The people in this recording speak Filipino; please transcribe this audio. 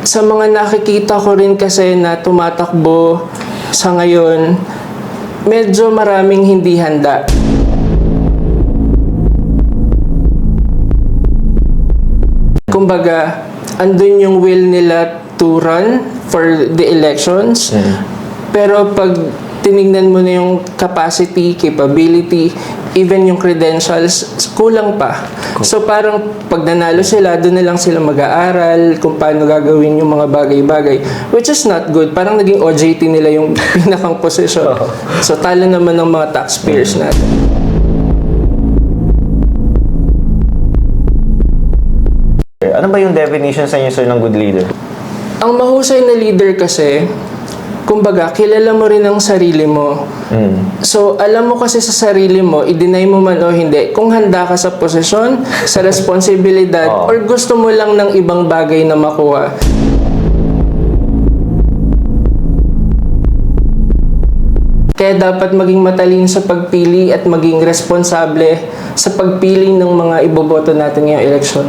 Sa mga nakikita ko rin kasi na tumatakbo sa ngayon, medyo maraming hindi handa. Kumbaga, andun yung will nila to run for the elections. Pero pag tinignan mo na yung capacity, capability, even yung credentials, kulang pa. So parang pag nanalo sila, doon na lang sila mag-aaral kung paano gagawin yung mga bagay-bagay. Which is not good. Parang naging OJT nila yung pinakang posisyon. So talo naman ng mga taxpayers natin. Ano ba yung definition sa inyo, sir, ng good leader? Ang mahusay na leader kasi, kumbaga, kilala mo rin ang sarili mo. So, alam mo kasi sa sarili mo, i-deny mo man o hindi, kung handa ka sa posisyon, sa responsibilidad, or gusto mo lang ng ibang bagay na makuha. Kaya dapat maging matalino sa pagpili at maging responsable sa pagpili ng mga iboboto natin ngayong eleksyon.